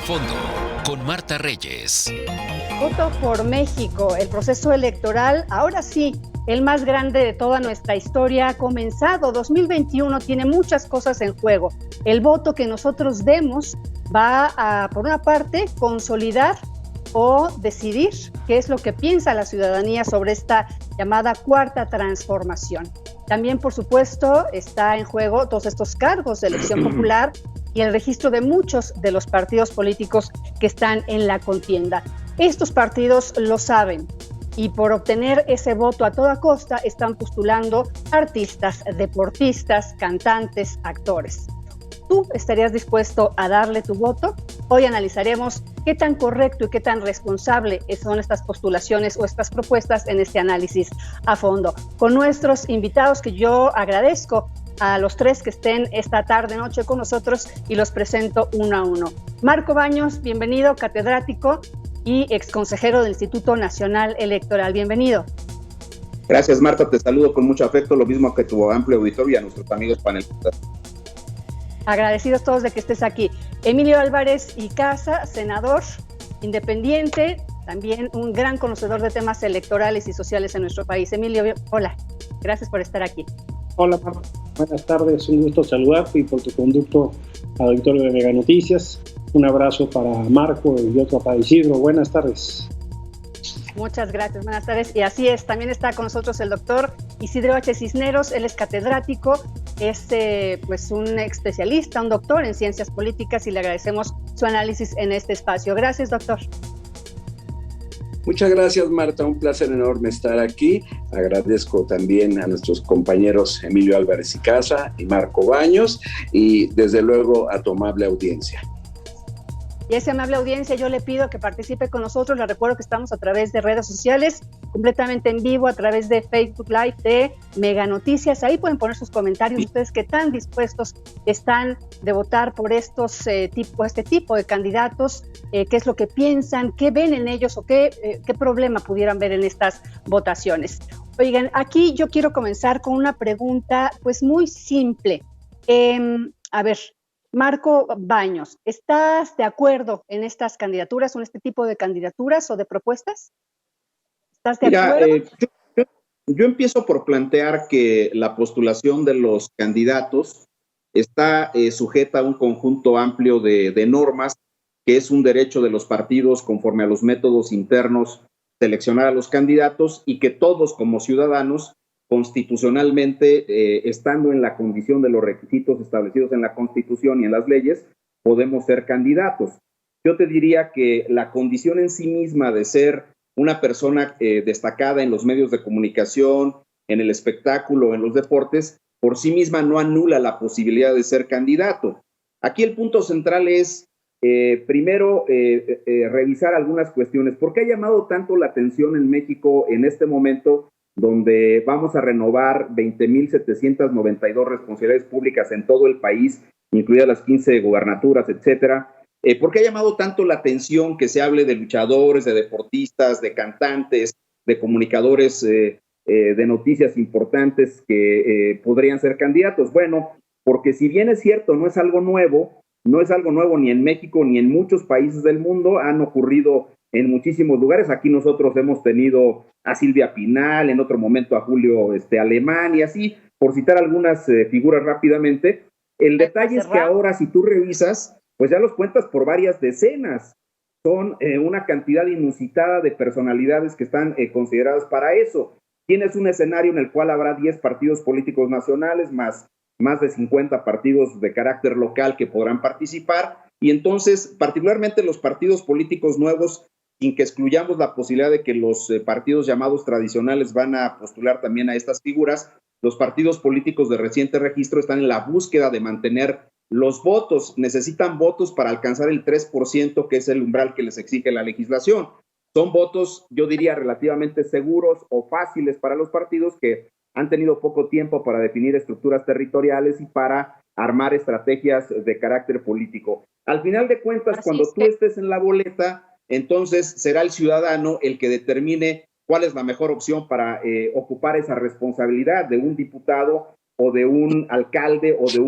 fondo con Marta Reyes. Voto por México, el proceso electoral, ahora sí, el más grande de toda nuestra historia ha comenzado. 2021 tiene muchas cosas en juego. El voto que nosotros demos va a, por una parte, consolidar o decidir qué es lo que piensa la ciudadanía sobre esta llamada cuarta transformación. También, por supuesto, está en juego todos estos cargos de elección popular y el registro de muchos de los partidos políticos que están en la contienda. Estos partidos lo saben y por obtener ese voto a toda costa están postulando artistas, deportistas, cantantes, actores. ¿Tú estarías dispuesto a darle tu voto? Hoy analizaremos qué tan correcto y qué tan responsable son estas postulaciones o estas propuestas en este análisis a fondo. Con nuestros invitados, que yo agradezco a los tres que estén esta tarde, noche con nosotros, y los presento uno a uno. Marco Baños, bienvenido, catedrático y exconsejero del Instituto Nacional Electoral. Bienvenido. Gracias, Marta, te saludo con mucho afecto, lo mismo que tu amplio auditorio y a nuestros amigos panelistas. Agradecidos todos de que estés aquí. Emilio Álvarez y Casa, senador independiente, también un gran conocedor de temas electorales y sociales en nuestro país. Emilio, hola, gracias por estar aquí. Hola, Marta. Buenas tardes, un gusto saludarte y por tu conducto al auditorio de Mega Noticias. Un abrazo para Marco y otro para Isidro. Buenas tardes. Muchas gracias, buenas tardes. Y así es, también está con nosotros el doctor Isidro H. Cisneros. Él es catedrático, es pues un especialista, un doctor en ciencias políticas, y le agradecemos su análisis en este espacio. Gracias, doctor. Muchas gracias, Marta, un placer enorme estar aquí. Agradezco también a nuestros compañeros Emilio Álvarez y Casa y Marco Baños, y desde luego a tu amable audiencia. Y a esa amable audiencia yo le pido que participe con nosotros. Les recuerdo que estamos a través de redes sociales, completamente en vivo, a través de Facebook Live de Mega Noticias. Ahí pueden poner sus comentarios, ustedes qué tan dispuestos están de votar por este tipo de candidatos, qué es lo que piensan, qué ven en ellos o qué problema pudieran ver en estas votaciones. Oigan, aquí yo quiero comenzar con una pregunta pues muy simple. A ver, Marco Baños, ¿estás de acuerdo en estas candidaturas o en este tipo de candidaturas o de propuestas? ¿Estás de acuerdo? Yo empiezo por plantear que la postulación de los candidatos está sujeta a un conjunto amplio de normas, que es un derecho de los partidos conforme a los métodos internos seleccionar a los candidatos, y que todos como ciudadanos constitucionalmente, estando en la condición de los requisitos establecidos en la Constitución y en las leyes, podemos ser candidatos. Yo te diría que la condición en sí misma de ser una persona destacada en los medios de comunicación, en el espectáculo, en los deportes, por sí misma no anula la posibilidad de ser candidato. Aquí el punto central es, primero, revisar algunas cuestiones. ¿Por qué ha llamado tanto la atención en México en este momento, donde vamos a renovar 20,792 responsabilidades públicas en todo el país, incluidas las 15 gubernaturas, etcétera? ¿Por qué ha llamado tanto la atención que se hable de luchadores, de deportistas, de cantantes, de comunicadores de noticias importantes que podrían ser candidatos? Bueno, porque si bien es cierto, no es algo nuevo ni en México ni en muchos países del mundo, han ocurrido en muchísimos lugares. Aquí nosotros hemos tenido a Silvia Pinal, en otro momento a Julio Alemán, y así, por citar algunas figuras rápidamente. El detalle es que ahora, si tú revisas, pues ya los cuentas por varias decenas. Son una cantidad inusitada de personalidades que están consideradas para eso. Tienes un escenario en el cual habrá 10 partidos políticos nacionales, más de 50 partidos de carácter local que podrán participar, y entonces, particularmente los partidos políticos nuevos, sin que excluyamos la posibilidad de que los partidos llamados tradicionales van a postular también a estas figuras, los partidos políticos de reciente registro están en la búsqueda de mantener los votos. Necesitan votos para alcanzar el 3%, que es el umbral que les exige la legislación. Son votos, yo diría, relativamente seguros o fáciles para los partidos que han tenido poco tiempo para definir estructuras territoriales y para armar estrategias de carácter político. Al final de cuentas, cuando tú estés en la boleta, entonces será el ciudadano el que determine cuál es la mejor opción para ocupar esa responsabilidad de un diputado o de un alcalde o de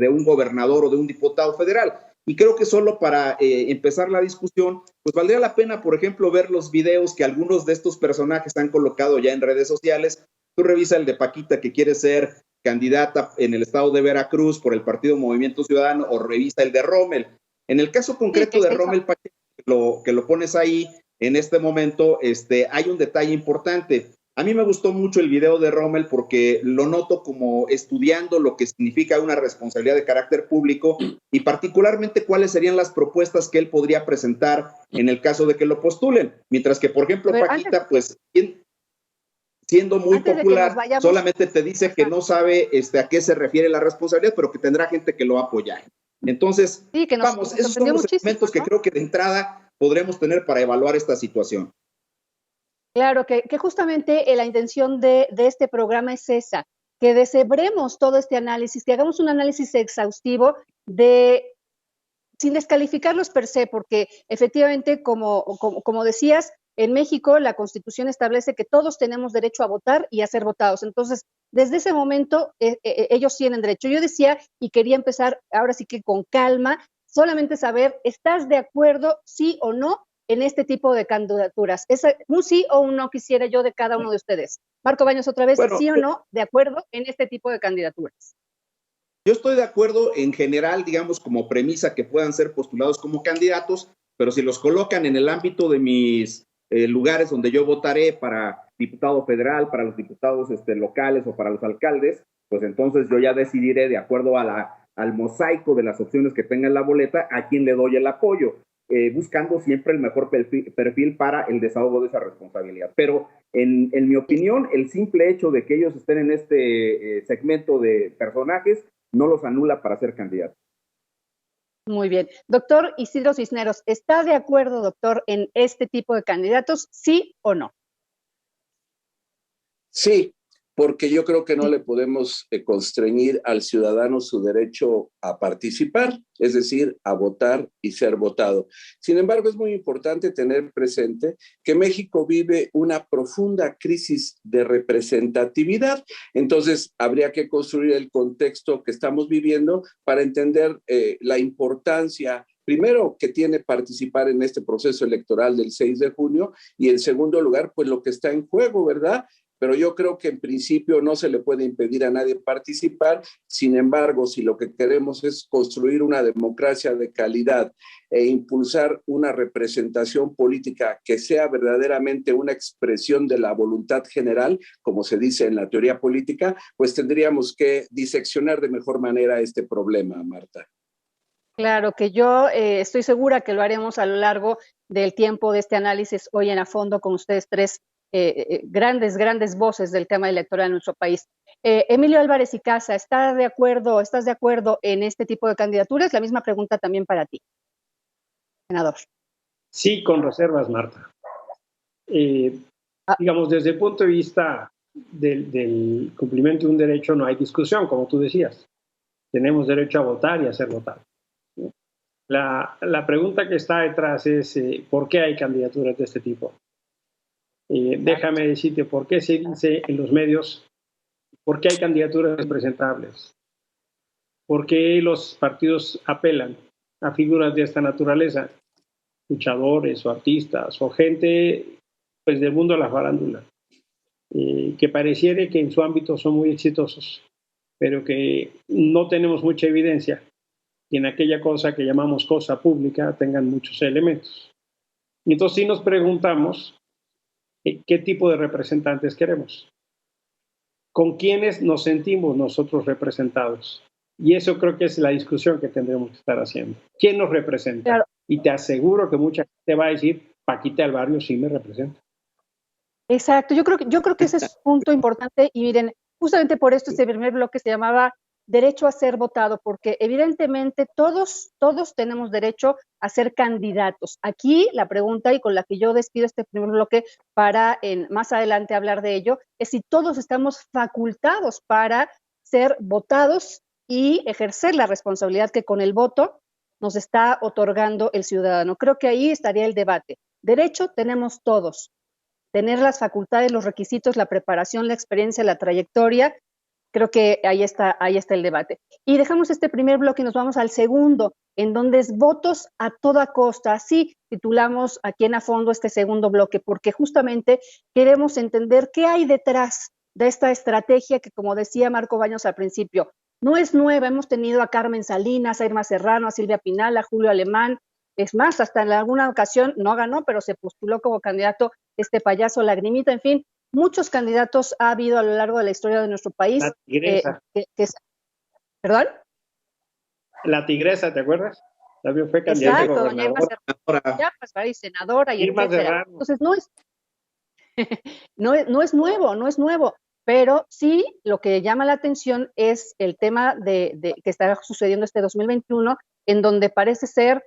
un gobernador o de un diputado federal. Y creo que solo para empezar la discusión, pues valdría la pena, por ejemplo, ver los videos que algunos de estos personajes han colocado ya en redes sociales. Tú revisa el de Paquita, que quiere ser candidata en el estado de Veracruz por el partido Movimiento Ciudadano, o revisa el de Rommel. En el caso concreto de Rommel Pacheco, que lo pones ahí en este momento, hay un detalle importante. A mí me gustó mucho el video de Rommel porque lo noto como estudiando lo que significa una responsabilidad de carácter público y particularmente cuáles serían las propuestas que él podría presentar en el caso de que lo postulen. Mientras que, por ejemplo, Paquita, pues siendo muy popular, solamente te dice que no sabe a qué se refiere la responsabilidad, pero que tendrá gente que lo va a apoyar. Entonces, sí, vamos, esos son los elementos que creo que de entrada podremos tener para evaluar esta situación. Claro, que justamente la intención de este programa es esa, que deshebremos todo este análisis, que hagamos un análisis exhaustivo sin descalificarlos per se, porque efectivamente, como decías, en México la Constitución establece que todos tenemos derecho a votar y a ser votados. Entonces, desde ese momento, ellos tienen derecho. Yo decía, y quería empezar ahora sí que con calma, solamente saber, ¿estás de acuerdo, sí o no, en este tipo de candidaturas? Un sí o un no quisiera yo de cada uno de ustedes. Marco Baños, otra vez, bueno, ¿sí o no de acuerdo en este tipo de candidaturas? Yo estoy de acuerdo en general, digamos, como premisa que puedan ser postulados como candidatos, pero si los colocan en el ámbito de mis lugares donde yo votaré para diputado federal, para los diputados locales o para los alcaldes, pues entonces yo ya decidiré, de acuerdo al mosaico de las opciones que tenga en la boleta, a quién le doy el apoyo. Buscando siempre el mejor perfil para el desahogo de esa responsabilidad. Pero en mi opinión, el simple hecho de que ellos estén en este segmento de personajes no los anula para ser candidatos. Muy bien. Doctor Isidro Cisneros, ¿está de acuerdo, doctor, en este tipo de candidatos, sí o no? Sí, porque yo creo que no le podemos constreñir al ciudadano su derecho a participar, es decir, a votar y ser votado. Sin embargo, es muy importante tener presente que México vive una profunda crisis de representatividad. Entonces, habría que construir el contexto que estamos viviendo para entender la importancia, primero, que tiene participar en este proceso electoral del 6 de junio y, en segundo lugar, pues lo que está en juego, ¿verdad? Pero yo creo que en principio no se le puede impedir a nadie participar. Sin embargo, si lo que queremos es construir una democracia de calidad e impulsar una representación política que sea verdaderamente una expresión de la voluntad general, como se dice en la teoría política, pues tendríamos que diseccionar de mejor manera este problema, Marta. Claro, que yo estoy segura que lo haremos a lo largo del tiempo de este análisis hoy en A Fondo con ustedes tres. Grandes voces del tema electoral en nuestro país. Emilio Álvarez y Casa, ¿estás de acuerdo en este tipo de candidaturas? La misma pregunta también para ti, senador. Sí, con reservas, Marta. Digamos, desde el punto de vista del cumplimiento de un derecho no hay discusión, como tú decías. Tenemos derecho a votar y a ser votados. La pregunta que está detrás es ¿por qué hay candidaturas de este tipo? Déjame decirte por qué se dice en los medios, por qué hay candidaturas presentables, por qué los partidos apelan a figuras de esta naturaleza, luchadores o artistas o gente pues del mundo de la farándula, que pareciera que en su ámbito son muy exitosos, pero que no tenemos mucha evidencia y en aquella cosa que llamamos cosa pública tengan muchos elementos. Y entonces sí nos preguntamos ¿qué tipo de representantes queremos? ¿Con quiénes nos sentimos nosotros representados? Y eso creo que es la discusión que tendremos que estar haciendo. ¿Quién nos representa? Claro. Y te aseguro que mucha gente va a decir, Paquita del Barrio sí me representa. Exacto, yo creo que ese es un punto importante y miren, justamente por esto este primer bloque se llamaba derecho a ser votado, porque evidentemente todos tenemos derecho a ser candidatos. Aquí la pregunta, y con la que yo despido este primer bloque para más adelante hablar de ello, es si todos estamos facultados para ser votados y ejercer la responsabilidad que con el voto nos está otorgando el ciudadano. Creo que ahí estaría el debate. Derecho tenemos todos. Tener las facultades, los requisitos, la preparación, la experiencia, la trayectoria. Creo que ahí está el debate. Y dejamos este primer bloque y nos vamos al segundo. en donde es votos a toda costa. Así titulamos aquí en A Fondo este segundo bloque, porque justamente queremos entender qué hay detrás de esta estrategia que, como decía Marco Baños al principio, no es nueva. Hemos tenido a Carmen Salinas, a Irma Serrano, a Silvia Pinal, a Julio Alemán. Es más, hasta en alguna ocasión no ganó, pero se postuló como candidato este payaso Lagrimita. En fin, muchos candidatos ha habido a lo largo de la historia de nuestro país. La tigresa. ¿Perdón? La tigresa, ¿te acuerdas? También fue candidata a gobernadora. Y senadora y Irma etcétera. Serrano. Entonces no es nuevo, pero sí lo que llama la atención es el tema de que está sucediendo este 2021, en donde parece ser.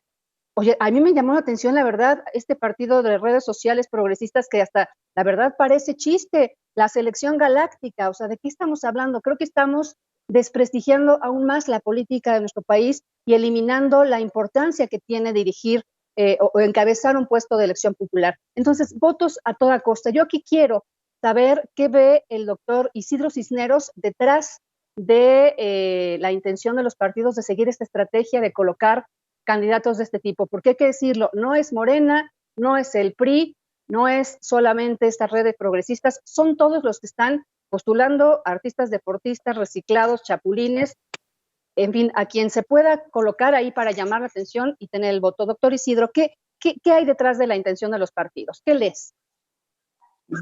Oye, a mí me llamó la atención, la verdad, este partido de redes sociales progresistas que hasta, la verdad, parece chiste, la selección galáctica. O sea, ¿de qué estamos hablando? Creo que estamos desprestigiando aún más la política de nuestro país y eliminando la importancia que tiene dirigir o encabezar un puesto de elección popular. Entonces, votos a toda costa. Yo aquí quiero saber qué ve el doctor Isidro Cisneros detrás de la intención de los partidos de seguir esta estrategia de colocar candidatos de este tipo, porque hay que decirlo, no es Morena, no es el PRI, no es solamente esta red de progresistas, son todos los que están postulando artistas, deportistas, reciclados, chapulines, en fin, a quien se pueda colocar ahí para llamar la atención y tener el voto. Doctor Isidro, ¿qué hay detrás de la intención de los partidos? ¿Qué lees?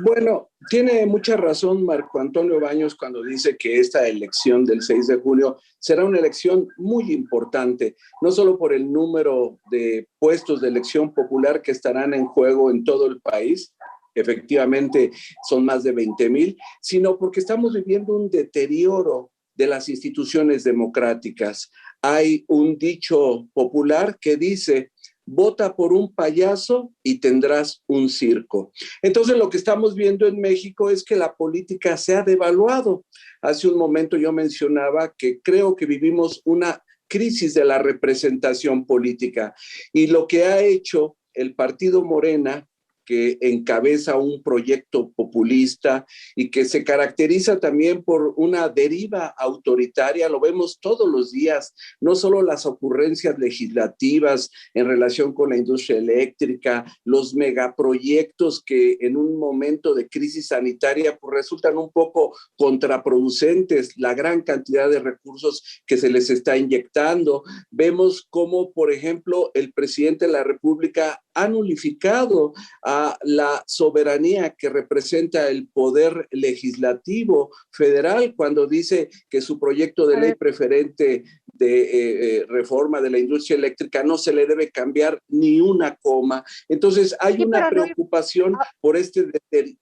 Bueno, tiene mucha razón Marco Antonio Baños cuando dice que esta elección del 6 de junio será una elección muy importante, no solo por el número de puestos de elección popular que estarán en juego en todo el país, efectivamente son más de 20,000, sino porque estamos viviendo un deterioro de las instituciones democráticas. Hay un dicho popular que dice: vota por un payaso y tendrás un circo. Entonces, lo que estamos viendo en México es que la política se ha devaluado. Hace un momento yo mencionaba que creo que vivimos una crisis de la representación política y lo que ha hecho el partido Morena, que encabeza un proyecto populista y que se caracteriza también por una deriva autoritaria, lo vemos todos los días, no solo las ocurrencias legislativas en relación con la industria eléctrica, los megaproyectos que en un momento de crisis sanitaria pues resultan un poco contraproducentes, la gran cantidad de recursos que se les está inyectando. Vemos cómo, por ejemplo, el presidente de la República ha nulificado a la soberanía que representa el poder legislativo federal cuando dice que su proyecto de ley preferente de reforma de la industria eléctrica no se le debe cambiar ni una coma. Entonces hay una preocupación por este deterioro.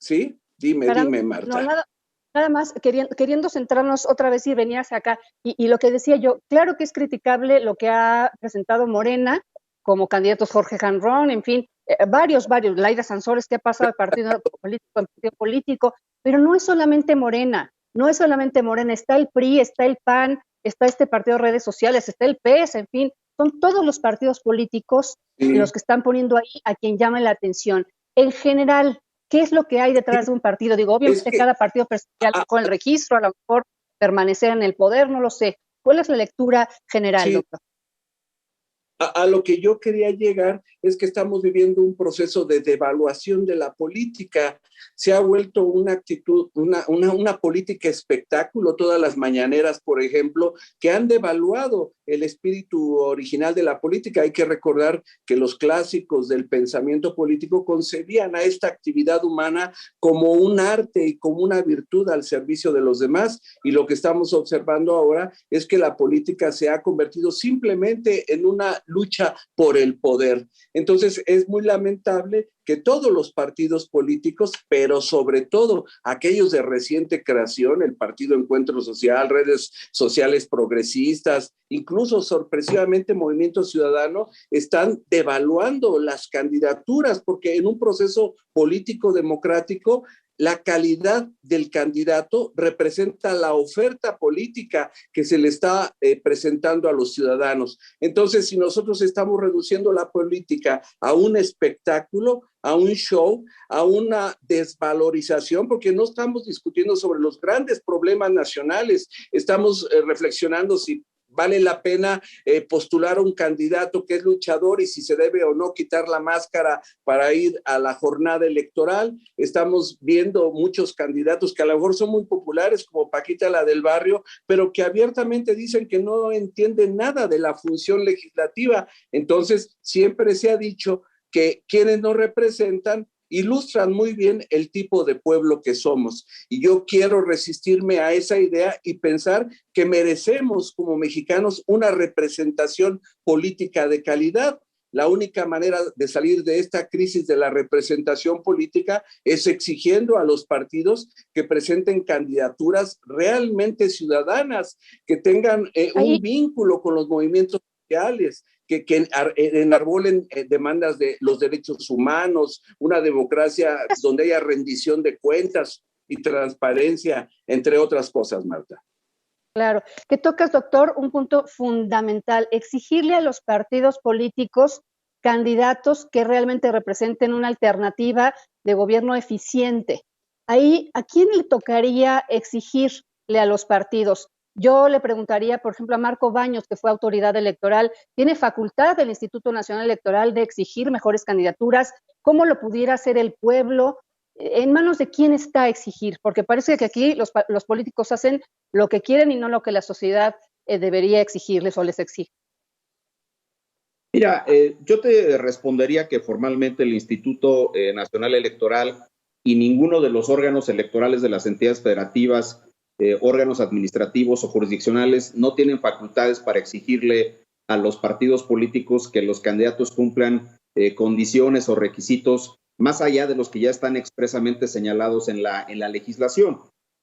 ¿Sí? Dime, Marta. No, nada más queriendo centrarnos otra vez y venir hacia acá. Y lo que decía yo, claro que es criticable lo que ha presentado Morena, como candidatos Jorge Janrón, en fin, varios, Laida Sansores, que ha pasado de partido político, pero no es solamente Morena, está el PRI, está el PAN, está este partido de redes sociales, está el PES, en fin, son todos los partidos políticos los que están poniendo ahí a quien llame la atención. En general, ¿qué es lo que hay detrás de un partido? Digo, obviamente cada partido personal con el registro, a lo mejor permanecer en el poder, no lo sé. ¿Cuál es la lectura general, doctor? A lo que yo quería llegar es que estamos viviendo un proceso de devaluación de la política. Se ha vuelto una actitud, una política espectáculo, todas las mañaneras, por ejemplo, que han devaluado el espíritu original de la política. Hay que recordar que los clásicos del pensamiento político concebían a esta actividad humana como un arte y como una virtud al servicio de los demás, y lo que estamos observando ahora es que la política se ha convertido simplemente en una lucha por el poder. Entonces es muy lamentable que todos los partidos políticos, pero sobre todo aquellos de reciente creación, el Partido Encuentro Social, redes sociales progresistas, incluso sorpresivamente Movimiento Ciudadano, están devaluando las candidaturas, porque en un proceso político democrático la calidad del candidato representa la oferta política que se le está presentando a los ciudadanos. Entonces, si nosotros estamos reduciendo la política a un espectáculo, a un show, a una desvalorización, porque no estamos discutiendo sobre los grandes problemas nacionales, estamos reflexionando si vale la pena postular a un candidato que es luchador y si se debe o no quitar la máscara para ir a la jornada electoral. Estamos viendo muchos candidatos que a lo mejor son muy populares, como Paquita la del Barrio, pero que abiertamente dicen que no entienden nada de la función legislativa. Entonces, siempre se ha dicho que quienes nos representan ilustran muy bien el tipo de pueblo que somos. Y yo quiero resistirme a esa idea y pensar que merecemos como mexicanos una representación política de calidad. La única manera de salir de esta crisis de la representación política es exigiendo a los partidos que presenten candidaturas realmente ciudadanas, que tengan un vínculo con los movimientos sociales, que enarbolen demandas de los derechos humanos, una democracia donde haya rendición de cuentas y transparencia, entre otras cosas, Marta. Claro, que tocas, doctor, un punto fundamental, exigirle a los partidos políticos candidatos que realmente representen una alternativa de gobierno eficiente. Ahí, ¿a quién le tocaría exigirle a los partidos? Yo le preguntaría, por ejemplo, a Marco Baños, que fue autoridad electoral, ¿tiene facultad del Instituto Nacional Electoral de exigir mejores candidaturas? ¿Cómo lo pudiera hacer el pueblo? ¿En manos de quién está a exigir? Porque parece que aquí los políticos hacen lo que quieren y no lo que la sociedad debería exigirles o les exige. Mira, yo te respondería que formalmente el Instituto Nacional Electoral y ninguno de los órganos electorales de las entidades federativas, órganos administrativos o jurisdiccionales no tienen facultades para exigirle a los partidos políticos que los candidatos cumplan condiciones o requisitos más allá de los que ya están expresamente señalados en la legislación.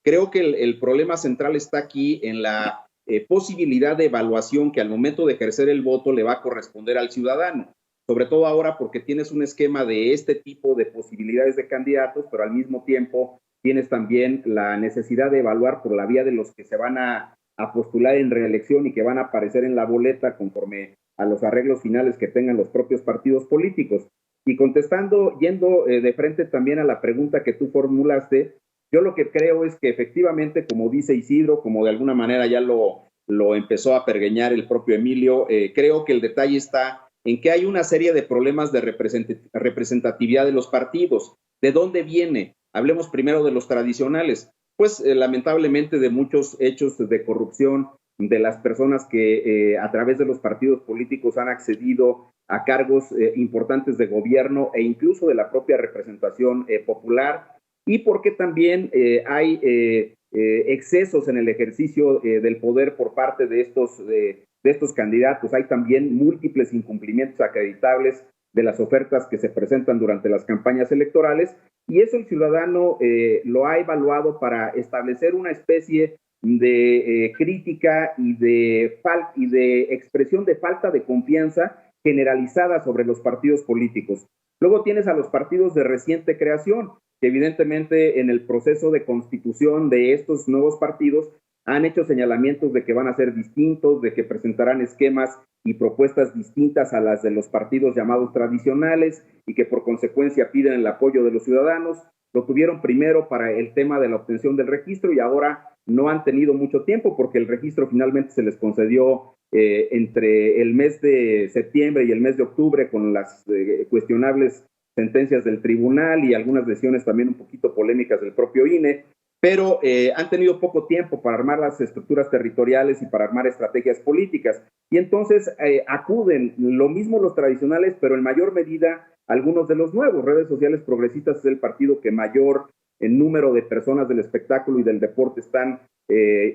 Creo que el problema central está aquí en la posibilidad de evaluación que al momento de ejercer el voto le va a corresponder al ciudadano, sobre todo ahora porque tienes un esquema de este tipo de posibilidades de candidatos, pero al mismo tiempo tienes también la necesidad de evaluar por la vía de los que se van a postular en reelección y que van a aparecer en la boleta conforme a los arreglos finales que tengan los propios partidos políticos. Y contestando, yendo de frente también a la pregunta que tú formulaste, yo lo que creo es que efectivamente, como dice Isidro, como de alguna manera ya lo empezó a pergeñar el propio Emilio, creo que el detalle está en que hay una serie de problemas de representatividad de los partidos. ¿De dónde viene? Hablemos primero de los tradicionales. Pues lamentablemente de muchos hechos de corrupción de las personas que a través de los partidos políticos han accedido a cargos importantes de gobierno e incluso de la propia representación popular, y porque también hay excesos en el ejercicio del poder por parte de estos candidatos. Hay también múltiples incumplimientos acreditables de las ofertas que se presentan durante las campañas electorales, y eso el ciudadano lo ha evaluado para establecer una especie de crítica y de expresión de falta de confianza generalizada sobre los partidos políticos. Luego tienes a los partidos de reciente creación, que evidentemente en el proceso de constitución de estos nuevos partidos han hecho señalamientos de que van a ser distintos, de que presentarán esquemas y propuestas distintas a las de los partidos llamados tradicionales y que por consecuencia piden el apoyo de los ciudadanos. Lo tuvieron primero para el tema de la obtención del registro y ahora no han tenido mucho tiempo porque el registro finalmente se les concedió entre el mes de septiembre y el mes de octubre con las cuestionables sentencias del tribunal y algunas decisiones también un poquito polémicas del propio INE, pero han tenido poco tiempo para armar las estructuras territoriales y para armar estrategias políticas. Y entonces acuden lo mismo los tradicionales, pero en mayor medida algunos de los nuevos. Redes Sociales Progresistas es el partido que mayor número de personas del espectáculo y del deporte están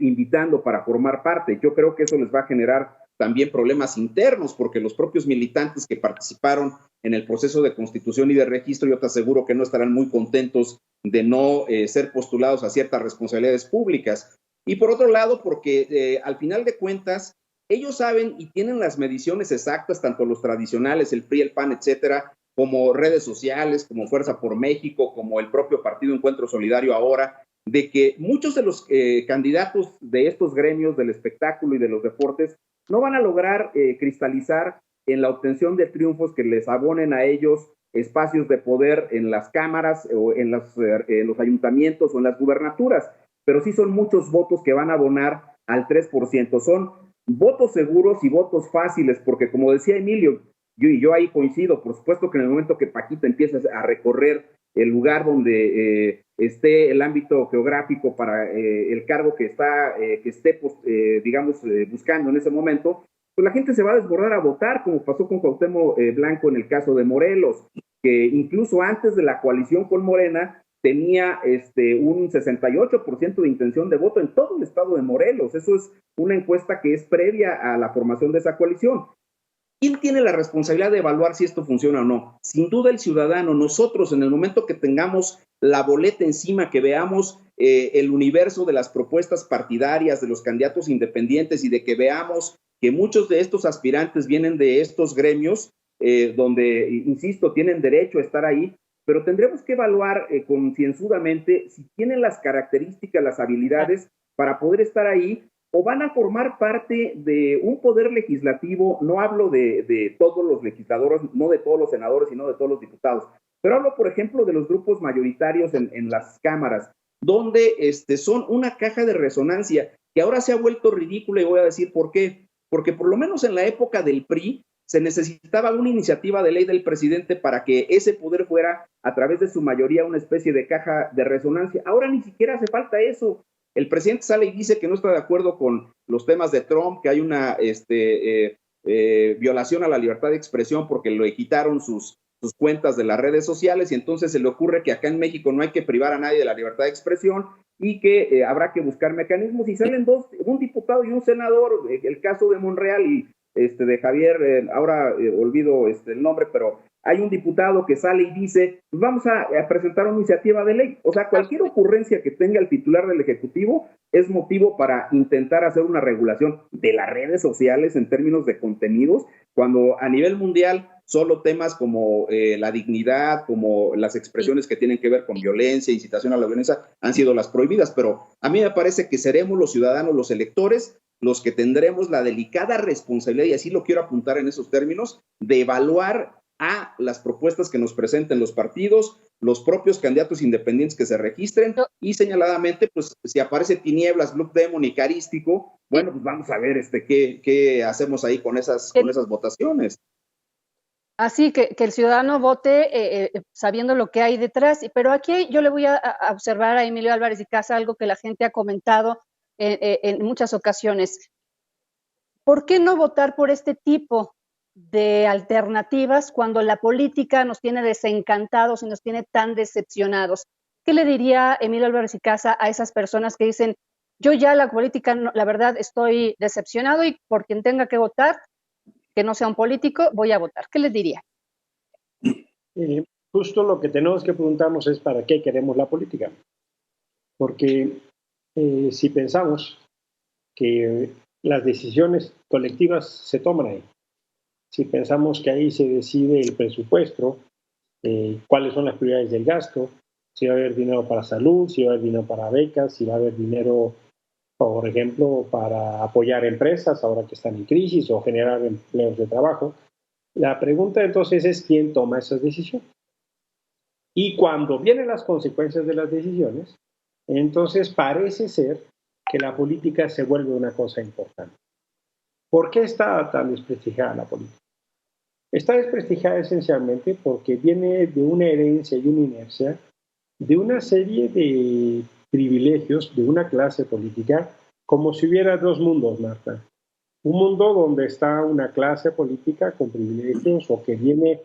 invitando para formar parte. Yo creo que eso les va a generar también problemas internos, porque los propios militantes que participaron en el proceso de constitución y de registro, yo te aseguro que no estarán muy contentos de no ser postulados a ciertas responsabilidades públicas. Y por otro lado, porque al final de cuentas, ellos saben y tienen las mediciones exactas, tanto los tradicionales, el PRI, el PAN, etcétera, como redes sociales, como Fuerza por México, como el propio Partido Encuentro Solidario ahora, de que muchos de los candidatos de estos gremios del espectáculo y de los deportes no van a lograr cristalizar en la obtención de triunfos que les abonen a ellos espacios de poder en las cámaras o en los ayuntamientos o en las gubernaturas, pero sí son muchos votos que van a abonar al 3%. Son votos seguros y votos fáciles, porque como decía Emilio, yo ahí coincido, por supuesto que en el momento que Paquita empieza a recorrer el lugar donde esté el ámbito geográfico para el cargo que esté buscando en ese momento, pues la gente se va a desbordar a votar, como pasó con Cuauhtémoc Blanco en el caso de Morelos, que incluso antes de la coalición con Morena tenía un 68% de intención de voto en todo el estado de Morelos. Eso es una encuesta que es previa a la formación de esa coalición. ¿Quién tiene la responsabilidad de evaluar si esto funciona o no? Sin duda el ciudadano. Nosotros, en el momento que tengamos la boleta encima, que veamos el universo de las propuestas partidarias, de los candidatos independientes y de que veamos que muchos de estos aspirantes vienen de estos gremios, donde, insisto, tienen derecho a estar ahí, pero tendremos que evaluar concienzudamente si tienen las características, las habilidades para poder estar ahí, o van a formar parte de un poder legislativo. No hablo de todos los legisladores, no de todos los senadores, sino de todos los diputados, pero hablo, por ejemplo, de los grupos mayoritarios en las cámaras, donde son una caja de resonancia, que ahora se ha vuelto ridícula, y voy a decir por qué. Porque por lo menos en la época del PRI, se necesitaba una iniciativa de ley del presidente para que ese poder fuera, a través de su mayoría, una especie de caja de resonancia. Ahora ni siquiera hace falta eso. El presidente sale y dice que no está de acuerdo con los temas de Trump, que hay una violación a la libertad de expresión porque le quitaron sus cuentas de las redes sociales, y entonces se le ocurre que acá en México no hay que privar a nadie de la libertad de expresión y que habrá que buscar mecanismos, y salen un diputado y un senador, el caso de Monreal y de Javier, ahora olvido el nombre, pero hay un diputado que sale y dice, pues vamos a presentar una iniciativa de ley. O sea, cualquier ocurrencia que tenga el titular del Ejecutivo es motivo para intentar hacer una regulación de las redes sociales en términos de contenidos, cuando a nivel mundial solo temas como la dignidad, como las expresiones que tienen que ver con violencia, incitación a la violencia, han sido las prohibidas. Pero a mí me parece que seremos los ciudadanos, los electores, los que tendremos la delicada responsabilidad, y así lo quiero apuntar en esos términos, de evaluar a las propuestas que nos presenten los partidos, los propios candidatos independientes que se registren, y señaladamente, pues si aparece Tinieblas, Blue Demon y Carístico, bueno, pues vamos a ver qué hacemos ahí con esas votaciones. Así que el ciudadano vote sabiendo lo que hay detrás. Pero aquí yo le voy a observar a Emilio Álvarez y Casa algo que la gente ha comentado en muchas ocasiones. ¿Por qué no votar por este tipo de alternativas cuando la política nos tiene desencantados y nos tiene tan decepcionados? ¿Qué le diría Emilio Álvarez y Casa a esas personas que dicen, yo ya la política, la verdad, estoy decepcionado, y por quien tenga que votar, que no sea un político, voy a votar? ¿Qué les diría? Justo lo que tenemos que preguntarnos es ¿para qué queremos la política? Porque si pensamos que las decisiones colectivas se toman ahí, si pensamos que ahí se decide el presupuesto, cuáles son las prioridades del gasto, si va a haber dinero para salud, si va a haber dinero para becas, si va a haber dinero, por ejemplo, para apoyar empresas ahora que están en crisis o generar empleos de trabajo. La pregunta entonces es ¿quién toma esas decisiones? Y cuando vienen las consecuencias de las decisiones, entonces parece ser que la política se vuelve una cosa importante. ¿Por qué está tan desprestigiada la política? Está desprestigiada esencialmente porque viene de una herencia y una inercia de una serie de privilegios de una clase política, como si hubiera dos mundos, Marta. Un mundo donde está una clase política con privilegios o que viene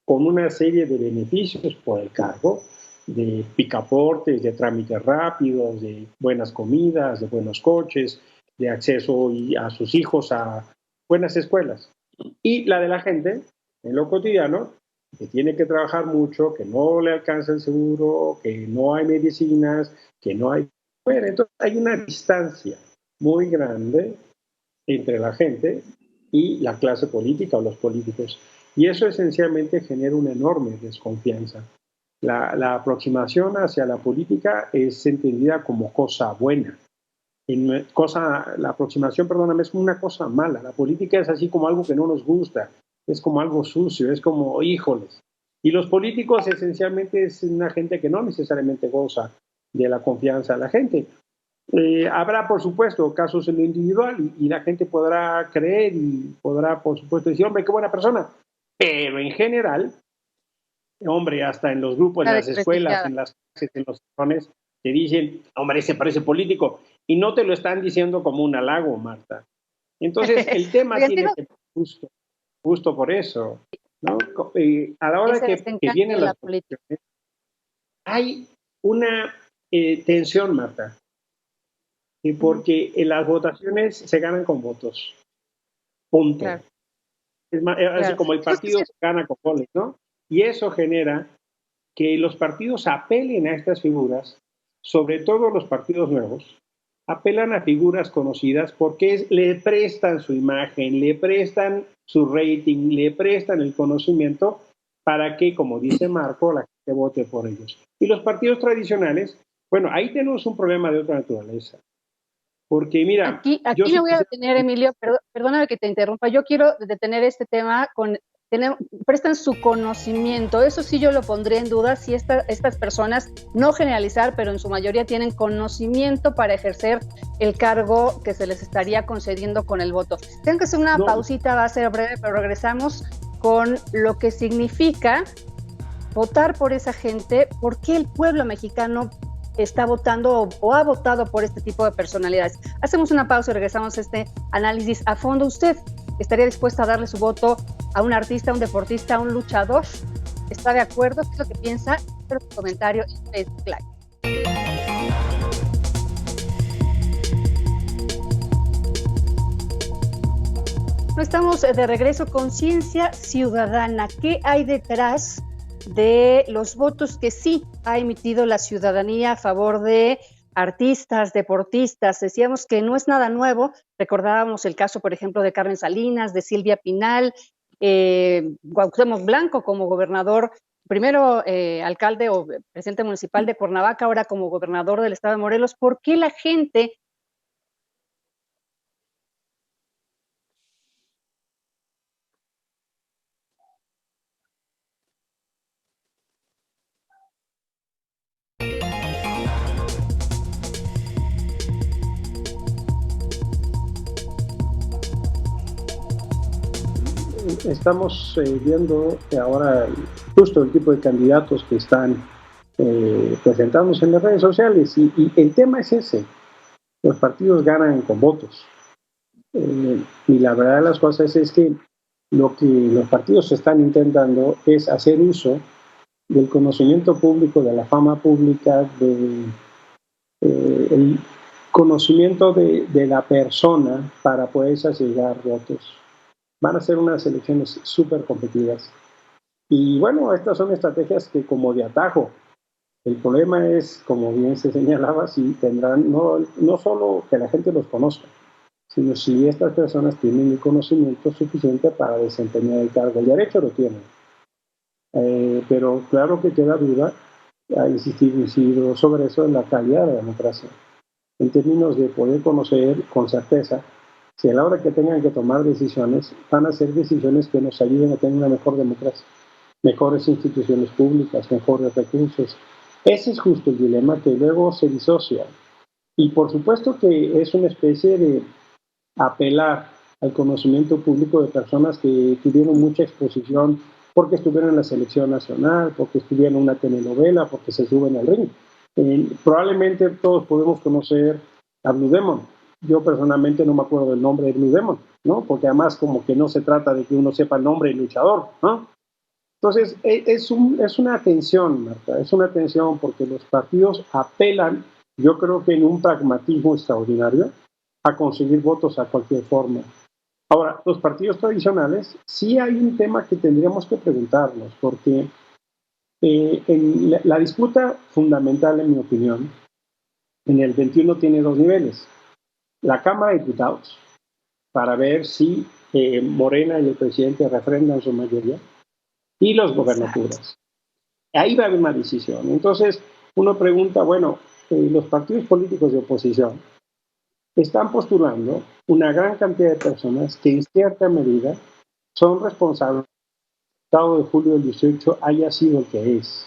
con una serie de beneficios por el cargo, de picaportes, de trámites rápidos, de buenas comidas, de buenos coches, de acceso a sus hijos a buenas escuelas. Y la de la gente, en lo cotidiano, que tiene que trabajar mucho, que no le alcanza el seguro, que no hay medicinas, que no hay... Bueno, entonces hay una distancia muy grande entre la gente y la clase política o los políticos. Y eso esencialmente genera una enorme desconfianza. La aproximación hacia la política es entendida como cosa buena. La aproximación, perdóname, es una cosa mala. La política es así como algo que no nos gusta, es como algo sucio, es como, híjoles. Y los políticos esencialmente es una gente que no necesariamente goza de la confianza de la gente. Habrá, por supuesto, casos en lo individual y la gente podrá creer y podrá, por supuesto, decir, hombre, qué buena persona. Pero en general, hombre, hasta en los grupos, en las escuelas, en las clases, en los salones, te dicen, hombre, ese parece político. Y no te lo están diciendo como un halago, Marta. Entonces, el tema tiene que justo por eso, ¿no? A la hora que vienen las votaciones, hay una tensión, Marta, porque en las votaciones se ganan con votos. Punto. Claro. Es más, así como el partido se gana con goles, ¿no? Y eso genera que los partidos apelen a estas figuras, sobre todo los partidos nuevos, apelan a figuras conocidas porque le prestan su imagen, le prestan su rating, le prestan el conocimiento para que, como dice Marco, la gente vote por ellos. Y los partidos tradicionales, bueno, ahí tenemos un problema de otra naturaleza. Porque mira... Aquí me voy a detener, Emilio, perdóname que te interrumpa, yo quiero detener este tema con... prestan su conocimiento, eso sí yo lo pondría en duda si estas personas, no generalizar, pero en su mayoría tienen conocimiento para ejercer el cargo que se les estaría concediendo con el voto. Tengo que hacer una pausita, va a ser breve, pero regresamos con lo que significa votar por esa gente, por qué el pueblo mexicano está votando o ha votado por este tipo de personalidades. Hacemos una pausa y regresamos a este análisis a fondo. ¿Usted estaría dispuesta a darle su voto a un artista, a un deportista, a un luchador? ¿Está de acuerdo? ¿Qué es lo que piensa? Espero su comentario en Facebook Live. No estamos de regreso. Conciencia ciudadana. ¿Qué hay detrás de los votos que sí ha emitido la ciudadanía a favor de artistas, deportistas? Decíamos que no es nada nuevo. Recordábamos el caso, por ejemplo, de Carmen Salinas, de Silvia Pinal, Cuauhtémoc Blanco como gobernador, primero alcalde o presidente municipal de Cuernavaca, ahora como gobernador del estado de Morelos. ¿Por qué la gente estamos viendo que ahora justo el tipo de candidatos que están presentándose en las redes sociales y el tema es ese, los partidos ganan con votos y la verdad de las cosas es que lo que los partidos están intentando es hacer uso del conocimiento público, de la fama pública, el conocimiento de la persona para poder llegar votos. Van a ser unas elecciones súper competitivas. Y bueno, estas son estrategias que como de atajo. El problema es, como bien se señalaba, si tendrán, no solo que la gente los conozca, sino si estas personas tienen el conocimiento suficiente para desempeñar el cargo. El derecho lo tienen. Pero claro que queda duda, ha insistido sobre eso, en la calidad de la democracia. En términos de poder conocer con certeza si a la hora que tengan que tomar decisiones, van a ser decisiones que nos ayuden a tener una mejor democracia, mejores instituciones públicas, mejores recursos. Ese es justo el dilema que luego se disocia. Y por supuesto que es una especie de apelar al conocimiento público de personas que tuvieron mucha exposición porque estuvieron en la selección nacional, porque estuvieron en una telenovela, porque se suben al ring. Probablemente todos podemos conocer a Blue Demon. Yo personalmente no me acuerdo del nombre de Blue Demon, ¿no? Porque además como que no se trata de que uno sepa el nombre del luchador, ¿no? Entonces es una tensión, Marta, es una tensión porque los partidos apelan, yo creo que en un pragmatismo extraordinario, a conseguir votos a cualquier forma. Ahora, los partidos tradicionales, sí hay un tema que tendríamos que preguntarnos, porque en la disputa fundamental, en mi opinión, en el 21 tiene dos niveles. La Cámara de Diputados, para ver si Morena y el presidente refrendan su mayoría, y las gobernaturas. Ahí va a haber una decisión. Entonces, uno pregunta, bueno, los partidos políticos de oposición están postulando una gran cantidad de personas que en cierta medida son responsables que el Estado de julio del 18 haya sido el que es.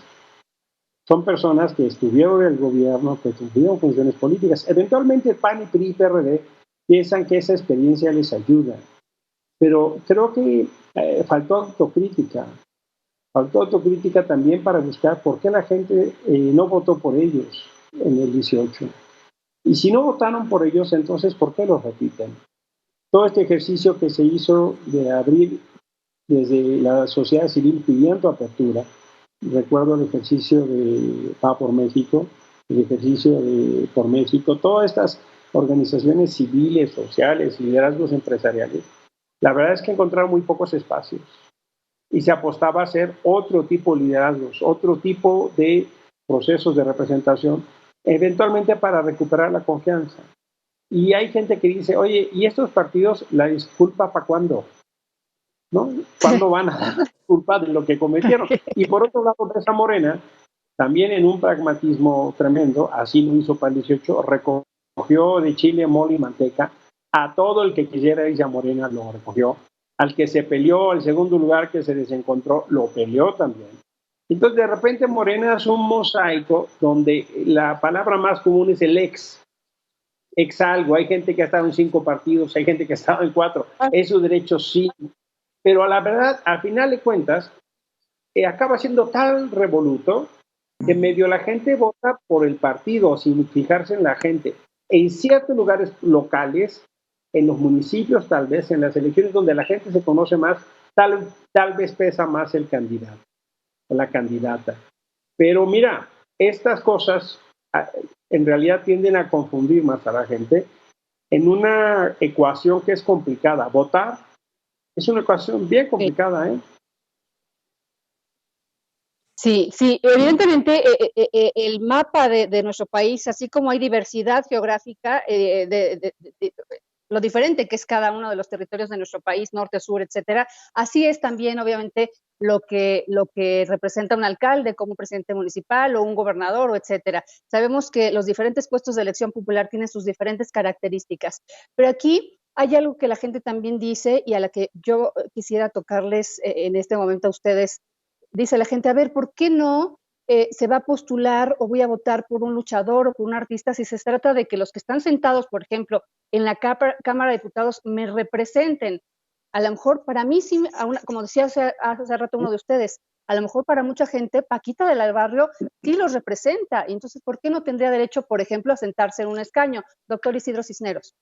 son personas que estuvieron en el gobierno, que tuvieron funciones políticas. Eventualmente PAN y PRI y PRD piensan que esa experiencia les ayuda, pero creo que faltó autocrítica también para buscar por qué la gente no votó por ellos en el 18. Y si no votaron por ellos, entonces ¿por qué lo repiten? Todo este ejercicio que se hizo de abrir desde la sociedad civil pidiendo apertura, recuerdo el ejercicio de Va por México, el ejercicio de Por México, todas estas organizaciones civiles, sociales, liderazgos empresariales, la verdad es que encontraron muy pocos espacios y se apostaba a hacer otro tipo de liderazgos, otro tipo de procesos de representación, eventualmente para recuperar la confianza. Y hay gente que dice, oye, ¿y estos partidos la disculpa para cuándo? ¿No? ¿Cuándo van a dar la disculpa de lo que cometieron? Y por otro lado, esa Morena, también en un pragmatismo tremendo, así lo hizo para el 18, recogió de chile, mole y manteca a todo el que quisiera irse a Morena, lo recogió. Al que se peleó, el segundo lugar que se desencontró, lo peleó también. Entonces, de repente, Morena es un mosaico donde la palabra más común es el ex algo. Hay gente que ha estado en 5 partidos, hay gente que ha estado en 4. Es su derecho, sí. Pero a la verdad, al final de cuentas, acaba siendo tal revoluto que medio la gente vota por el partido sin fijarse en la gente. En ciertos lugares locales, en los municipios tal vez, en las elecciones donde la gente se conoce más, tal vez pesa más el candidato o la candidata. Pero mira, estas cosas en realidad tienden a confundir más a la gente en una ecuación que es complicada. Votar es una ecuación bien complicada, ¿eh? Sí, evidentemente el mapa de nuestro país, así como hay diversidad geográfica, lo diferente que es cada uno de los territorios de nuestro país, norte, sur, etcétera, así es también obviamente lo que representa un alcalde como presidente municipal o un gobernador, o etcétera. Sabemos que los diferentes puestos de elección popular tienen sus diferentes características, pero aquí hay algo que la gente también dice y a la que yo quisiera tocarles en este momento a ustedes. Dice la gente, a ver, ¿por qué no se va a postular o voy a votar por un luchador o por un artista si se trata de que los que están sentados, por ejemplo, en la Cámara de Diputados me representen? A lo mejor para mí, sí, como decía hace rato uno de ustedes, a lo mejor para mucha gente, Paquita del Barrio sí los representa. Y entonces, ¿por qué no tendría derecho, por ejemplo, a sentarse en un escaño? Doctor Isidro Cisneros.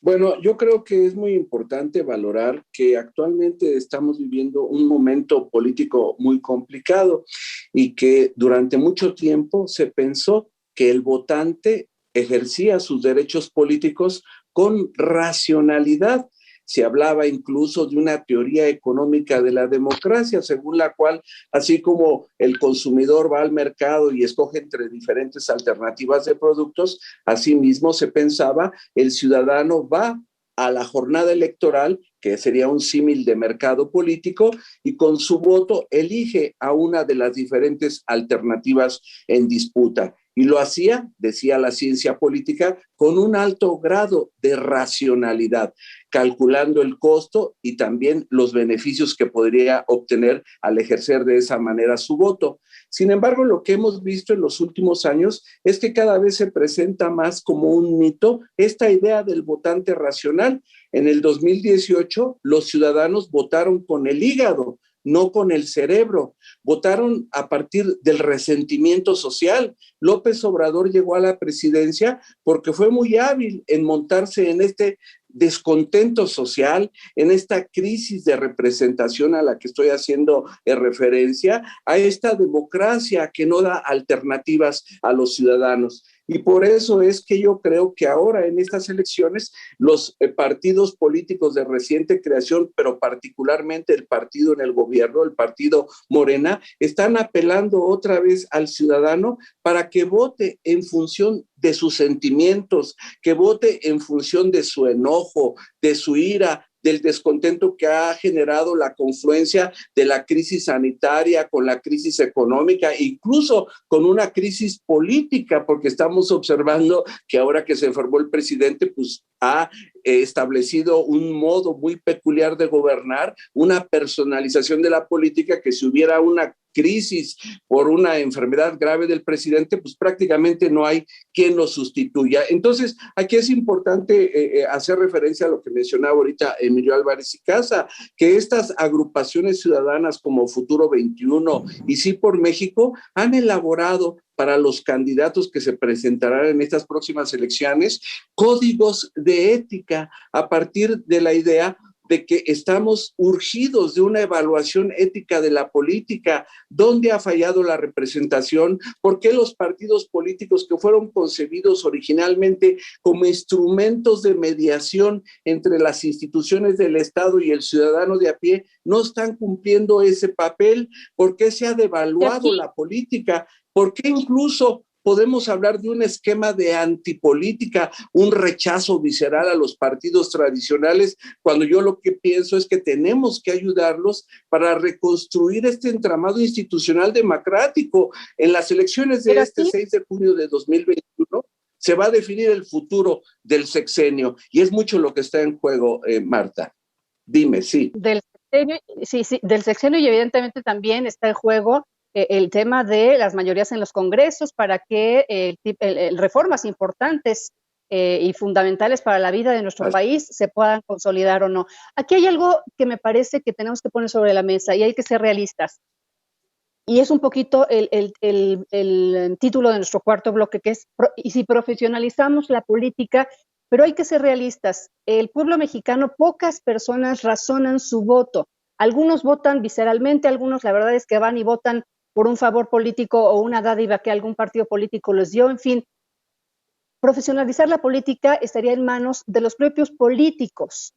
Bueno, yo creo que es muy importante valorar que actualmente estamos viviendo un momento político muy complicado y que durante mucho tiempo se pensó que el votante ejercía sus derechos políticos con racionalidad. Se hablaba incluso de una teoría económica de la democracia, según la cual, así como el consumidor va al mercado y escoge entre diferentes alternativas de productos, asimismo se pensaba el ciudadano va a la jornada electoral, que sería un símil de mercado político, y con su voto elige a una de las diferentes alternativas en disputa. Y lo hacía, decía la ciencia política, con un alto grado de racionalidad, calculando el costo y también los beneficios que podría obtener al ejercer de esa manera su voto. Sin embargo, lo que hemos visto en los últimos años es que cada vez se presenta más como un mito esta idea del votante racional. En el 2018, los ciudadanos votaron con el hígado, no con el cerebro. Votaron a partir del resentimiento social. López Obrador llegó a la presidencia porque fue muy hábil en montarse en este descontento social, en esta crisis de representación a la que estoy haciendo referencia, a esta democracia que no da alternativas a los ciudadanos. Y por eso es que yo creo que ahora en estas elecciones los partidos políticos de reciente creación, pero particularmente el partido en el gobierno, el partido Morena, están apelando otra vez al ciudadano para que vote en función de sus sentimientos, que vote en función de su enojo, de su ira, del descontento que ha generado la confluencia de la crisis sanitaria con la crisis económica, incluso con una crisis política, porque estamos observando que ahora que se enfermó el presidente, pues ha establecido un modo muy peculiar de gobernar, una personalización de la política, que si hubiera una crisis por una enfermedad grave del presidente, pues prácticamente no hay quien lo sustituya. Entonces, aquí es importante hacer referencia a lo que mencionaba ahorita Emilio Álvarez y Casa, que estas agrupaciones ciudadanas como Futuro 21 y Sí por México han elaborado para los candidatos que se presentarán en estas próximas elecciones códigos de ética a partir de la idea de que estamos urgidos de una evaluación ética de la política. ¿Dónde ha fallado la representación? ¿Por qué los partidos políticos que fueron concebidos originalmente como instrumentos de mediación entre las instituciones del Estado y el ciudadano de a pie no están cumpliendo ese papel? ¿Por qué se ha devaluado la política? ¿Por qué incluso podemos hablar de un esquema de antipolítica, un rechazo visceral a los partidos tradicionales, cuando yo lo que pienso es que tenemos que ayudarlos para reconstruir este entramado institucional democrático? En las elecciones de 6 de junio de 2021 se va a definir el futuro del sexenio y es mucho lo que está en juego, Marta. Dime, sí. Del sexenio y evidentemente también está en juego el tema de las mayorías en los congresos para que reformas importantes y fundamentales para la vida de nuestro país se puedan consolidar o no. Aquí hay algo que me parece que tenemos que poner sobre la mesa y hay que ser realistas. Y es un poquito el título de nuestro cuarto bloque, que es y si profesionalizamos la política, pero hay que ser realistas. El pueblo mexicano, pocas personas razonan su voto. Algunos votan visceralmente, algunos la verdad es que van y votan por un favor político o una dádiva que algún partido político les dio. En fin, profesionalizar la política estaría en manos de los propios políticos.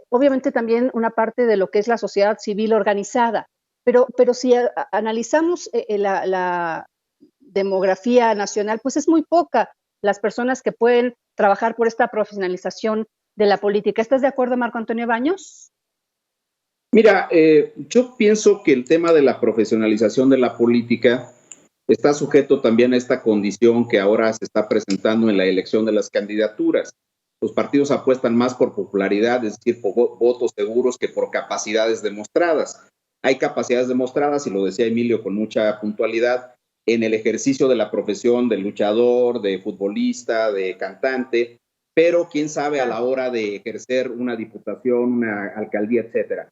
Obviamente también una parte de lo que es la sociedad civil organizada. Pero si analizamos la demografía nacional, pues es muy poca las personas que pueden trabajar por esta profesionalización de la política. ¿Estás de acuerdo, Marco Antonio Baños? Mira, yo pienso que el tema de la profesionalización de la política está sujeto también a esta condición que ahora se está presentando en la elección de las candidaturas. Los partidos apuestan más por popularidad, es decir, por votos seguros que por capacidades demostradas. Hay capacidades demostradas, y lo decía Emilio con mucha puntualidad, en el ejercicio de la profesión de luchador, de futbolista, de cantante, pero quién sabe a la hora de ejercer una diputación, una alcaldía, etcétera.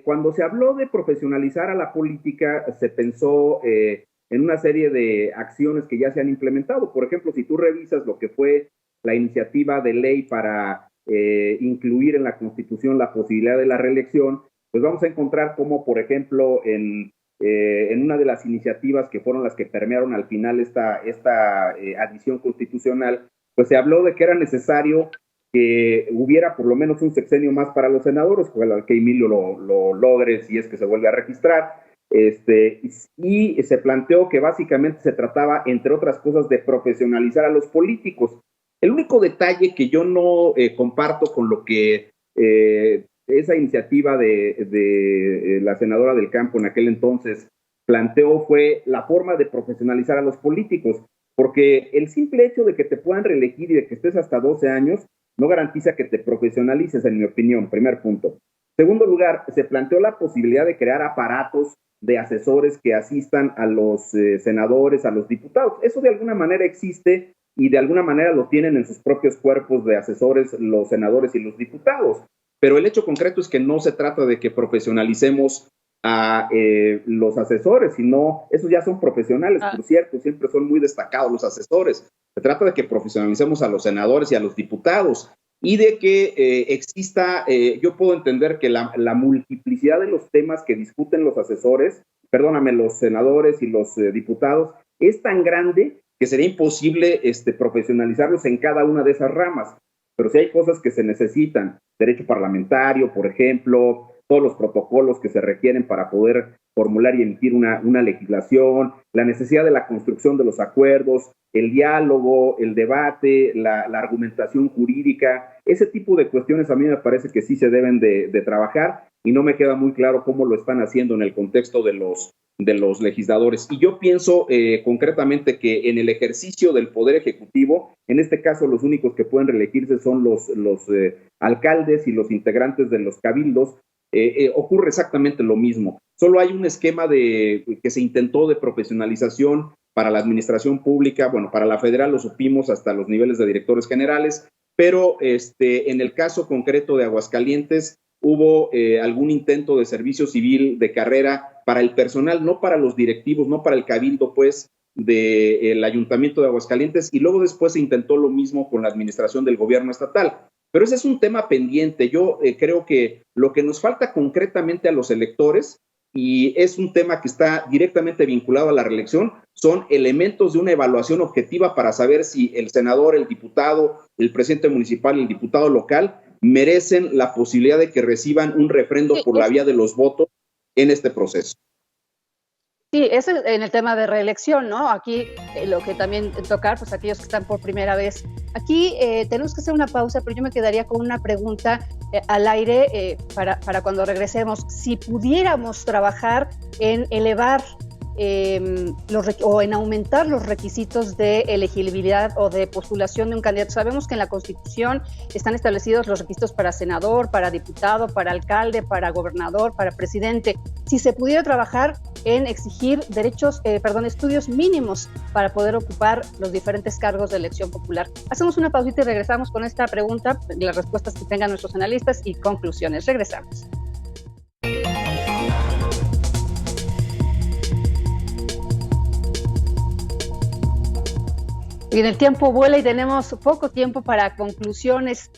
Cuando se habló de profesionalizar a la política, se pensó en una serie de acciones que ya se han implementado. Por ejemplo, si tú revisas lo que fue la iniciativa de ley para incluir en la Constitución la posibilidad de la reelección, pues vamos a encontrar como, por ejemplo, en una de las iniciativas que fueron las que permearon al final esta adición constitucional, pues se habló de que era necesario que hubiera por lo menos un sexenio más para los senadores, al que Emilio lo logre si es que se vuelve a registrar, y se planteó que básicamente se trataba, entre otras cosas, de profesionalizar a los políticos. El único detalle que yo no comparto con lo que esa iniciativa de la senadora del Campo en aquel entonces planteó fue la forma de profesionalizar a los políticos, porque el simple hecho de que te puedan reelegir y de que estés hasta 12 años no garantiza que te profesionalices, en mi opinión, primer punto. Segundo lugar, se planteó la posibilidad de crear aparatos de asesores que asistan a los senadores, a los diputados. Eso de alguna manera existe y de alguna manera lo tienen en sus propios cuerpos de asesores los senadores y los diputados. Pero el hecho concreto es que no se trata de que profesionalicemos a los asesores, sino esos ya son profesionales, por cierto, siempre son muy destacados los asesores. Se trata de que profesionalicemos a los senadores y a los diputados y de que exista, yo puedo entender que la multiplicidad de los temas que discuten los los senadores y los diputados es tan grande que sería imposible profesionalizarlos en cada una de esas ramas. Pero si hay cosas que se necesitan, derecho parlamentario, por ejemplo, todos los protocolos que se requieren para poder formular y emitir una legislación, la necesidad de la construcción de los acuerdos, el diálogo, el debate, la argumentación jurídica, ese tipo de cuestiones a mí me parece que sí se deben de trabajar y no me queda muy claro cómo lo están haciendo en el contexto de los legisladores. Y yo pienso concretamente que en el ejercicio del Poder Ejecutivo, en este caso los únicos que pueden reelegirse son los alcaldes y los integrantes de los cabildos. Ocurre exactamente lo mismo. Solo hay un esquema que se intentó de profesionalización para la administración pública, bueno, para la federal lo supimos hasta los niveles de directores generales, pero en el caso concreto de Aguascalientes hubo algún intento de servicio civil de carrera para el personal, no para los directivos, no para el cabildo, pues, del Ayuntamiento de Aguascalientes, y luego después se intentó lo mismo con la administración del gobierno estatal. Pero ese es un tema pendiente. Yo creo que lo que nos falta concretamente a los electores, y es un tema que está directamente vinculado a la reelección, son elementos de una evaluación objetiva para saber si el senador, el diputado, el presidente municipal, el diputado local merecen la posibilidad de que reciban un refrendo por la vía de los votos en este proceso. Sí, es en el tema de reelección, ¿no? Aquí lo que también tocar, pues aquellos que están por primera vez. Aquí tenemos que hacer una pausa, pero yo me quedaría con una pregunta al aire para cuando regresemos. Si pudiéramos trabajar en elevar o en aumentar los requisitos de elegibilidad o de postulación de un candidato. Sabemos que en la Constitución están establecidos los requisitos para senador, para diputado, para alcalde, para gobernador, para presidente. Si se pudiera trabajar en exigir estudios mínimos para poder ocupar los diferentes cargos de elección popular. Hacemos una pausita y regresamos con esta pregunta, las respuestas que tengan nuestros analistas y conclusiones. Regresamos. Y el tiempo vuela y tenemos poco tiempo para conclusiones.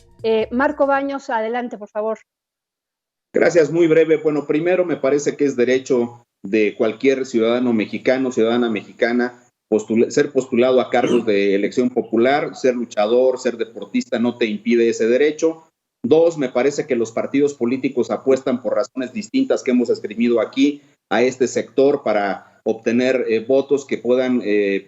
Marco Baños, adelante, por favor. Gracias, muy breve. Bueno, primero me parece que es derecho de cualquier ciudadano mexicano, ciudadana mexicana, ser postulado a cargos de elección popular, ser luchador, ser deportista, no te impide ese derecho. Dos, me parece que los partidos políticos apuestan por razones distintas que hemos esgrimido aquí a este sector para obtener votos que puedan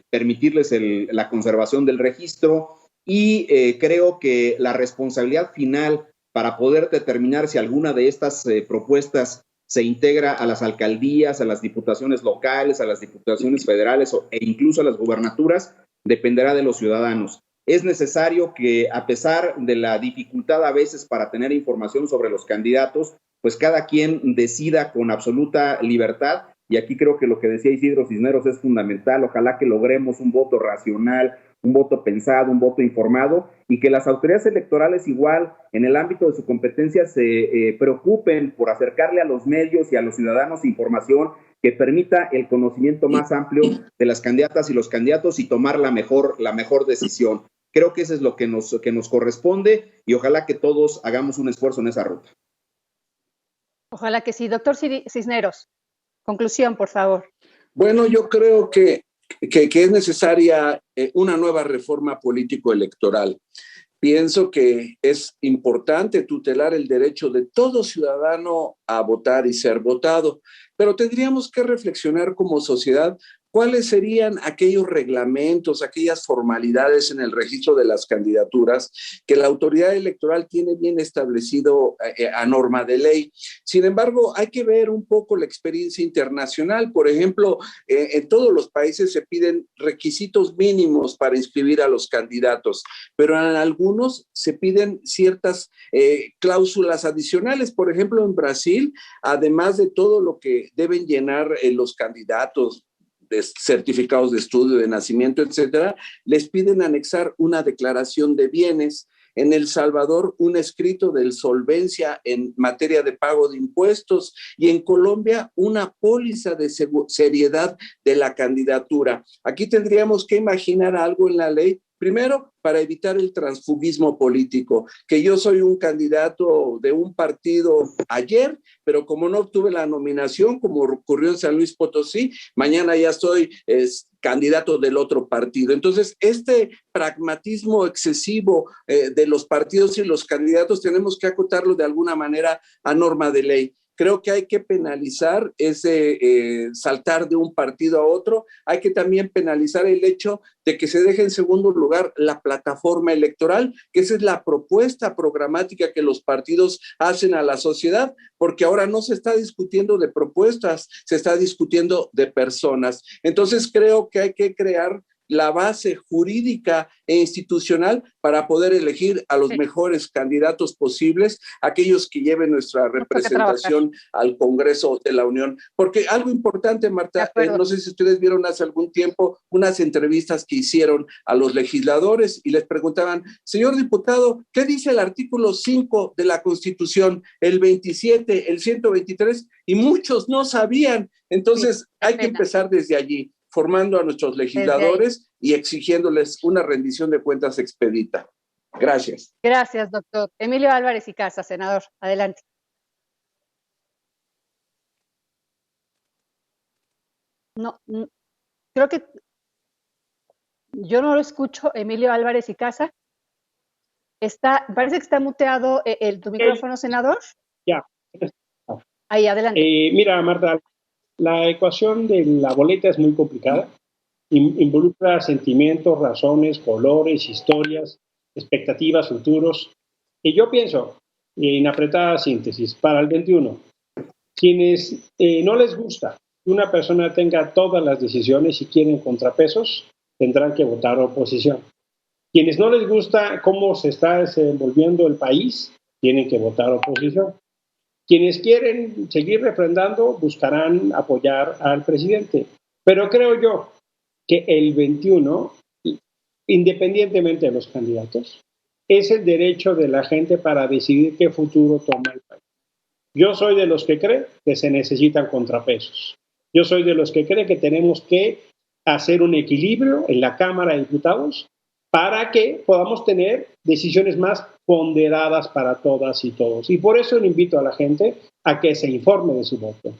permitirles la conservación del registro, y creo que la responsabilidad final para poder determinar si alguna de estas propuestas se integra a las alcaldías, a las diputaciones locales, a las diputaciones federales e incluso a las gubernaturas, dependerá de los ciudadanos. Es necesario que, a pesar de la dificultad a veces para tener información sobre los candidatos, pues cada quien decida con absoluta libertad, y aquí creo que lo que decía Isidro Cisneros es fundamental. Ojalá que logremos un voto racional, un voto pensado, un voto informado, y que las autoridades electorales igual en el ámbito de su competencia se preocupen por acercarle a los medios y a los ciudadanos información que permita el conocimiento más amplio de las candidatas y los candidatos y tomar la mejor decisión. Creo que eso es lo que nos corresponde, y ojalá que todos hagamos un esfuerzo en esa ruta. Ojalá que sí. Doctor Cisneros, conclusión, por favor. Bueno, yo creo que es necesaria una nueva reforma político-electoral. Pienso que es importante tutelar el derecho de todo ciudadano a votar y ser votado, pero tendríamos que reflexionar como sociedad cuáles serían aquellos reglamentos, aquellas formalidades en el registro de las candidaturas que la autoridad electoral tiene bien establecido a norma de ley. Sin embargo, hay que ver un poco la experiencia internacional. Por ejemplo, en todos los países se piden requisitos mínimos para inscribir a los candidatos, pero en algunos se piden ciertas cláusulas adicionales. Por ejemplo, en Brasil, además de todo lo que deben llenar los candidatos, de certificados de estudio, de nacimiento, etcétera, les piden anexar una declaración de bienes. En El Salvador, un escrito de solvencia en materia de pago de impuestos, y en Colombia, una póliza de seriedad de la candidatura. Aquí tendríamos que imaginar algo en la ley. Primero, para evitar el transfugismo político, que yo soy un candidato de un partido ayer, pero como no obtuve la nominación, como ocurrió en San Luis Potosí, mañana ya soy candidato del otro partido. Entonces, este pragmatismo excesivo de los partidos y los candidatos tenemos que acotarlo de alguna manera a norma de ley. Creo que hay que penalizar ese saltar de un partido a otro. Hay que también penalizar el hecho de que se deje en segundo lugar la plataforma electoral, que esa es la propuesta programática que los partidos hacen a la sociedad, porque ahora no se está discutiendo de propuestas, se está discutiendo de personas. Entonces creo que hay que crear la base jurídica e institucional para poder elegir a los mejores candidatos posibles, aquellos que lleven nuestra representación al Congreso de la Unión. Porque algo importante, Marta, no sé si ustedes vieron hace algún tiempo unas entrevistas que hicieron a los legisladores y les preguntaban, señor diputado, ¿qué dice el artículo 5 de la Constitución, el 27, el 123? Y muchos no sabían. Entonces hay que empezar desde allí, formando a nuestros legisladores y exigiéndoles una rendición de cuentas expedita. Gracias. Gracias, doctor. Emilio Álvarez y Casas, senador. Adelante. No, creo que yo no lo escucho, Emilio Álvarez y Casa. Parece que está muteado tu micrófono, senador. Ya. Ahí, adelante. Mira, Marta, la ecuación de la boleta es muy complicada. Involucra sentimientos, razones, colores, historias, expectativas, futuros. Y yo pienso, en apretada síntesis, para el 21, quienes no les gusta que una persona tenga todas las decisiones y quieren contrapesos, tendrán que votar oposición. Quienes no les gusta cómo se está desenvolviendo el país, tienen que votar oposición. Quienes quieren seguir refrendando buscarán apoyar al presidente. Pero creo yo que el 21, independientemente de los candidatos, es el derecho de la gente para decidir qué futuro toma el país. Yo soy de los que cree que se necesitan contrapesos. Yo soy de los que cree que tenemos que hacer un equilibrio en la Cámara de Diputados para que podamos tener decisiones más ponderadas para todas y todos. Y por eso le invito a la gente a que se informe de su voto,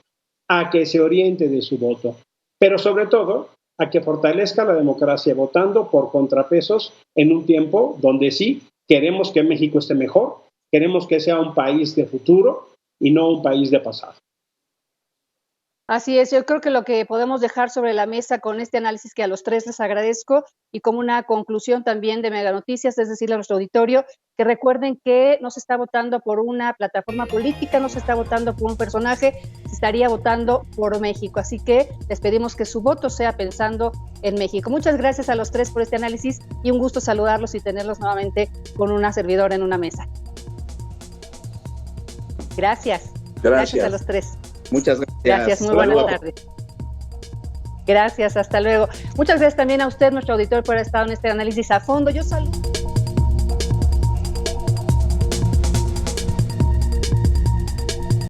a que se oriente de su voto, pero sobre todo a que fortalezca la democracia votando por contrapesos en un tiempo donde sí queremos que México esté mejor, queremos que sea un país de futuro y no un país de pasado. Así es, yo creo que lo que podemos dejar sobre la mesa con este análisis que a los tres les agradezco y como una conclusión también de Mega Noticias, es decirle a nuestro auditorio que recuerden que no se está votando por una plataforma política, no se está votando por un personaje, se estaría votando por México. Así que les pedimos que su voto sea pensando en México. Muchas gracias a los tres por este análisis y un gusto saludarlos y tenerlos nuevamente con una servidora en una mesa. Gracias. Gracias a los tres. Muchas gracias. Gracias, muy buenas tardes. Gracias, hasta luego. Muchas gracias también a usted, nuestro auditor, por haber estado en este análisis a fondo. Yo saludo.